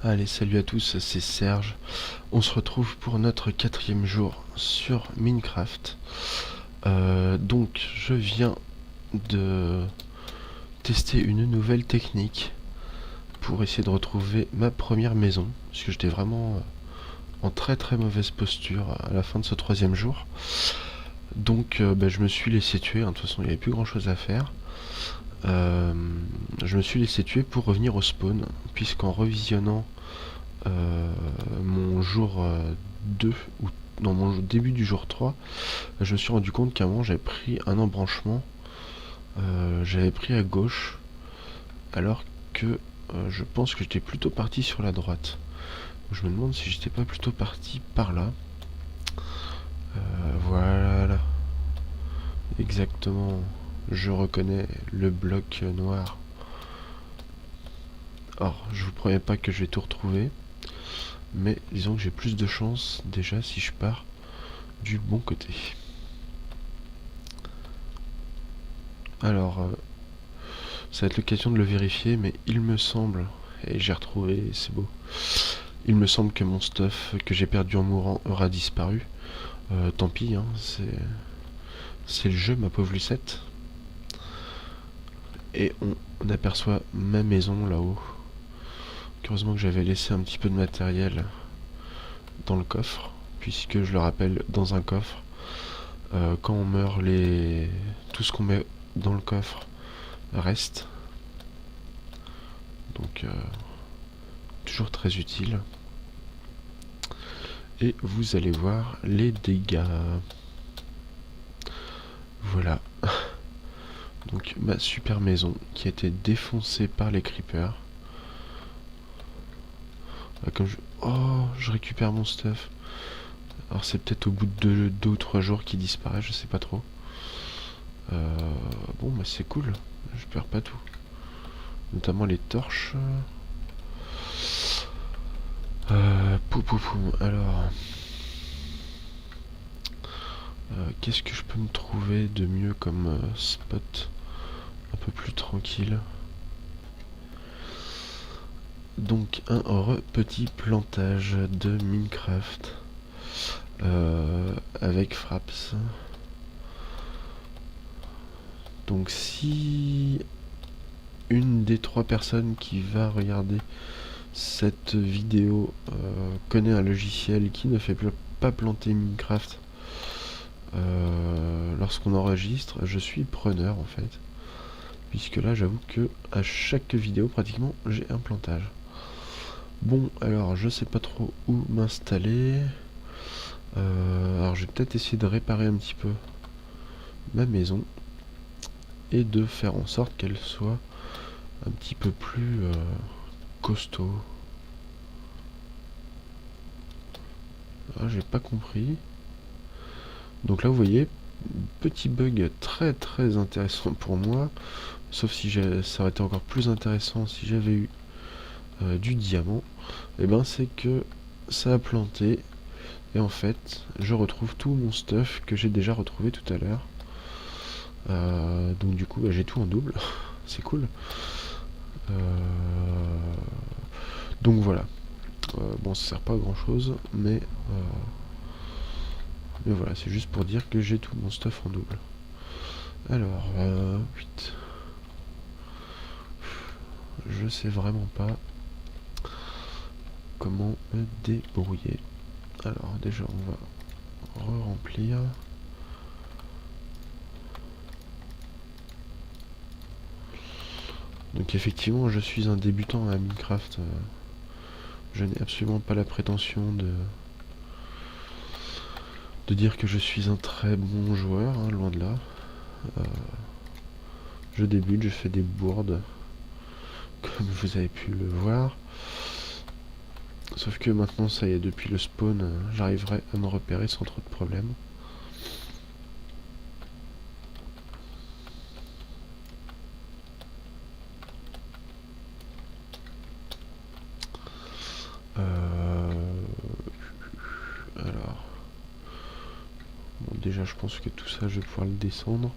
Allez, salut à tous, c'est Serge. On se retrouve pour notre 4e jour sur Minecraft. Donc, je viens de tester une nouvelle technique pour essayer de retrouver ma première maison, parce que j'étais vraiment en très très mauvaise posture à la fin de ce 3e jour. Donc, je me suis laissé tuer, hein. De toute façon il n'y avait plus grand chose à faire. Je me suis laissé tuer pour revenir au spawn, puisqu'en revisionnant mon jour 2, ou dans mon début du jour 3, je me suis rendu compte qu'à un moment j'avais pris un embranchement, j'avais pris à gauche, alors que je pense que j'étais plutôt parti sur la droite. Je me demande si j'étais pas plutôt parti par là. Voilà, exactement, je reconnais le bloc noir. Or, je vous promets pas que je vais tout retrouver, mais disons que j'ai plus de chance déjà si je pars du bon côté. Alors, ça va être l'occasion de le vérifier, mais il me semble, et j'ai retrouvé, c'est beau, il me semble que mon stuff que j'ai perdu en mourant aura disparu. Tant pis, hein, c'est le jeu, ma pauvre Lucette. Et on aperçoit ma maison là-haut. Heureusement que j'avais laissé un petit peu de matériel dans le coffre, puisque je le rappelle, dans un coffre, quand on meurt, tout ce qu'on met dans le coffre reste. Donc toujours très utile. Et vous allez voir les dégâts. Voilà. Donc ma super maison qui a été défoncée par les creepers. Comme je récupère mon stuff. Alors c'est peut-être au bout de 2 ou 3 jours qu'il disparaît, je sais pas trop. Bon bah c'est cool, je perds pas tout. Notamment les torches. Alors... qu'est-ce que je peux me trouver de mieux comme spot un peu plus tranquille? Donc un petit plantage de Minecraft avec Fraps. Donc si une des 3 personnes qui va regarder cette vidéo connaît un logiciel qui ne fait pas planter Minecraft lorsqu'on enregistre, je suis preneur en fait, puisque là j'avoue que à chaque vidéo pratiquement j'ai un plantage. Bon, alors je sais pas trop où m'installer. Alors je vais peut-être essayer de réparer un petit peu ma maison et de faire en sorte qu'elle soit un petit peu plus costaud. Ah, j'ai pas compris. Donc là vous voyez, petit bug très très intéressant pour moi, sauf si ça aurait été encore plus intéressant si j'avais eu du diamant. Et ben c'est que ça a planté et en fait je retrouve tout mon stuff que j'ai déjà retrouvé tout à l'heure. Donc du coup j'ai tout en double. C'est cool. Donc voilà. Bon, ça sert pas à grand chose, mais voilà, c'est juste pour dire que j'ai tout mon stuff en double. Alors, 8. Je sais vraiment pas comment me débrouiller. Alors déjà on va re-remplir. Donc effectivement je suis un débutant à Minecraft. Je n'ai absolument pas la prétention de dire que je suis un très bon joueur, hein, loin de là. Je débute, je fais des bourdes, comme vous avez pu le voir. Sauf que maintenant, ça y est, depuis le spawn, j'arriverai à me repérer sans trop de problèmes. Alors... Bon, déjà, je pense que tout ça, je vais pouvoir le descendre.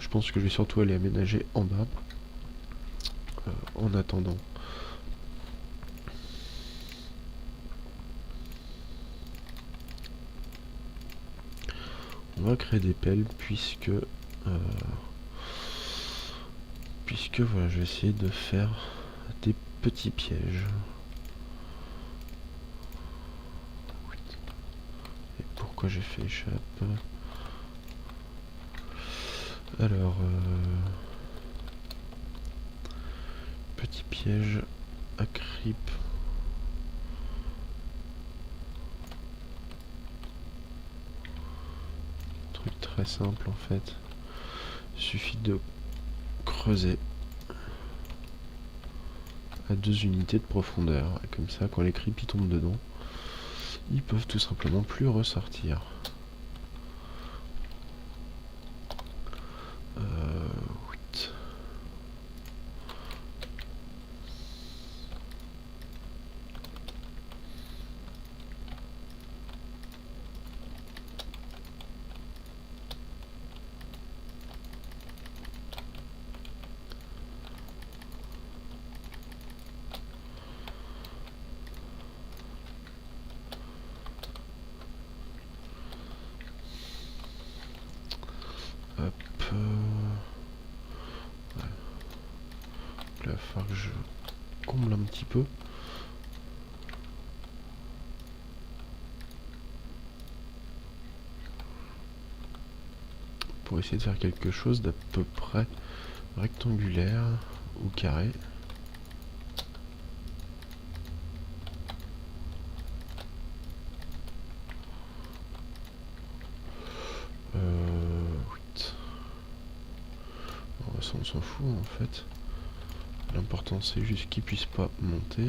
Je pense que je vais surtout aller aménager en bas. En attendant. On va créer des pelles puisque voilà, je vais essayer de faire des petits pièges. Et pourquoi j'ai fait échappe? Alors, petit piège à creep. Truc très simple en fait. Il suffit de creuser à 2 unités de profondeur. Et comme ça, quand les creeps tombent dedans, ils peuvent tout simplement plus ressortir. Oui. Hop. Ouais. Là, il va falloir que je comble un petit peu. Pour essayer de faire quelque chose d'à peu près rectangulaire ou carré. Oui. Bon, ça on s'en fout en fait. L'important c'est juste qu'il puisse pas monter.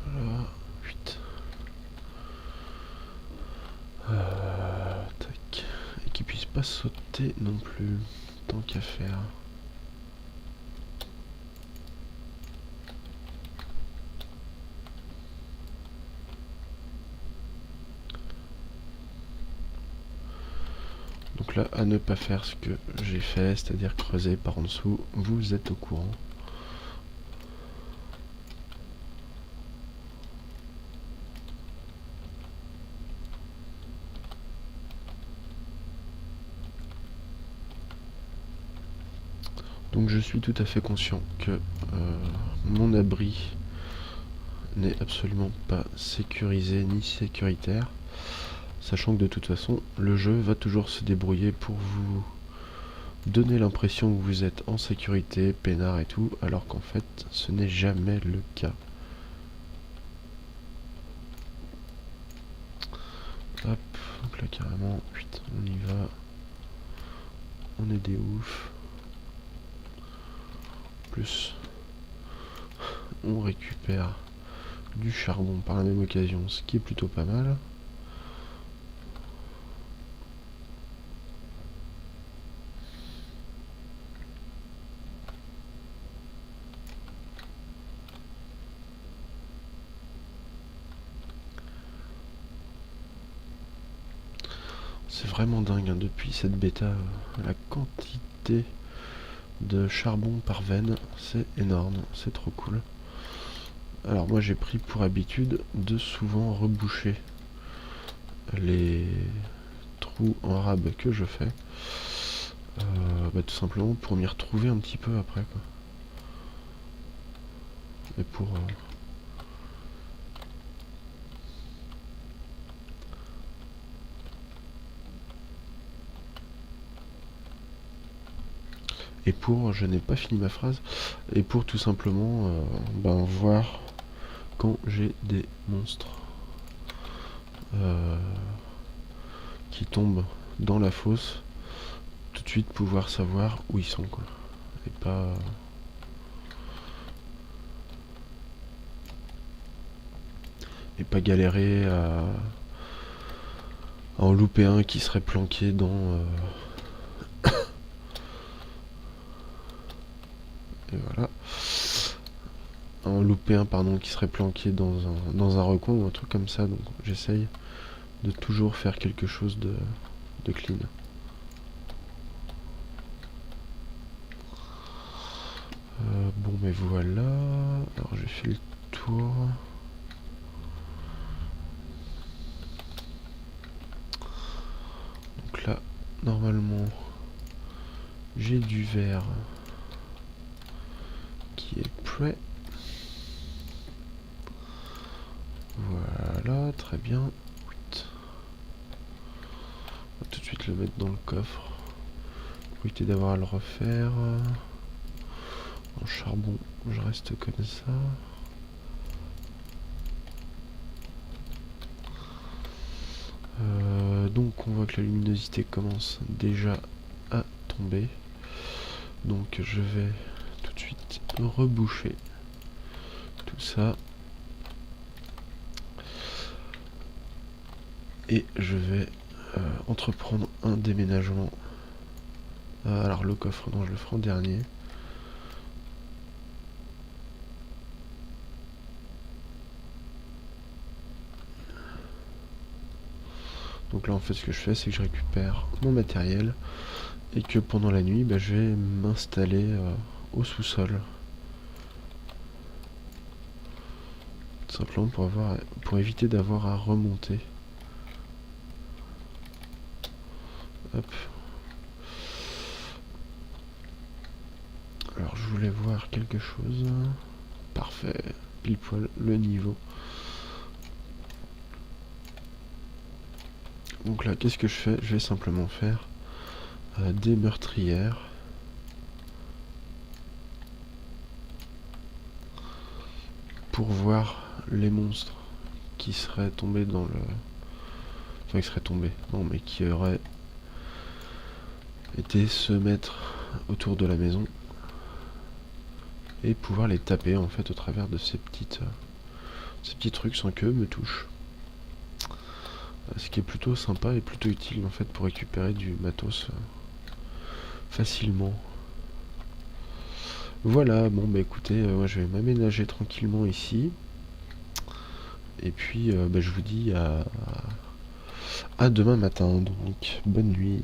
Voilà, 8. Tac. Et qu'il puisse pas sauter non plus, tant qu'à faire. Donc là, à ne pas faire ce que j'ai fait, c'est-à-dire creuser par en dessous, vous êtes au courant. Donc je suis tout à fait conscient que mon abri n'est absolument pas sécurisé ni sécuritaire, sachant que de toute façon, le jeu va toujours se débrouiller pour vous donner l'impression que vous êtes en sécurité, peinard et tout, alors qu'en fait, ce n'est jamais le cas. Hop, donc là carrément, putain, on y va. On est des oufs. Plus, on récupère du charbon par la même occasion, ce qui est plutôt pas mal. C'est vraiment dingue, hein, depuis cette bêta, la quantité de charbon par veine, c'est énorme, c'est trop cool. Alors moi j'ai pris pour habitude de souvent reboucher les trous en rab que je fais, tout simplement pour m'y retrouver un petit peu après quoi. Et pour je n'ai pas fini ma phrase, et pour tout simplement voir quand j'ai des monstres qui tombent dans la fosse, tout de suite pouvoir savoir où ils sont quoi. Et pas galérer à en louper un qui serait planqué dans et voilà. En louper un pardon qui serait planqué dans un recoin ou un truc comme ça, donc j'essaye de toujours faire quelque chose de clean. Bon, mais voilà. Alors, j'ai fait le tour. Donc là, normalement, j'ai du verre qui est prêt. Voilà, très bien. On va tout de suite le mettre dans le coffre. Pour éviter d'avoir à le refaire. En charbon, je reste comme ça. Donc on voit que la luminosité commence déjà à tomber. Donc je vais tout de suite reboucher tout ça. Et je vais entreprendre un déménagement. Alors le coffre, non, je le ferai en dernier. Donc là en fait ce que je fais c'est que je récupère mon matériel et que pendant la nuit je vais m'installer au sous-sol. Tout simplement pour éviter d'avoir à remonter. Hop. Alors je voulais voir quelque chose. Parfait, pile poil le niveau. Donc là qu'est-ce que je fais? Je vais simplement faire des meurtrières. Pour voir les monstres qui seraient tombés dans le... Enfin qui seraient tombés, non mais qui auraient été se mettre autour de la maison. Et pouvoir les taper en fait au travers de ces petits trucs sans qu'eux me touchent. Ce qui est plutôt sympa et plutôt utile en fait pour récupérer du matos facilement. Voilà, bon bah écoutez, moi je vais m'aménager tranquillement ici. Et puis je vous dis à demain matin, donc bonne nuit.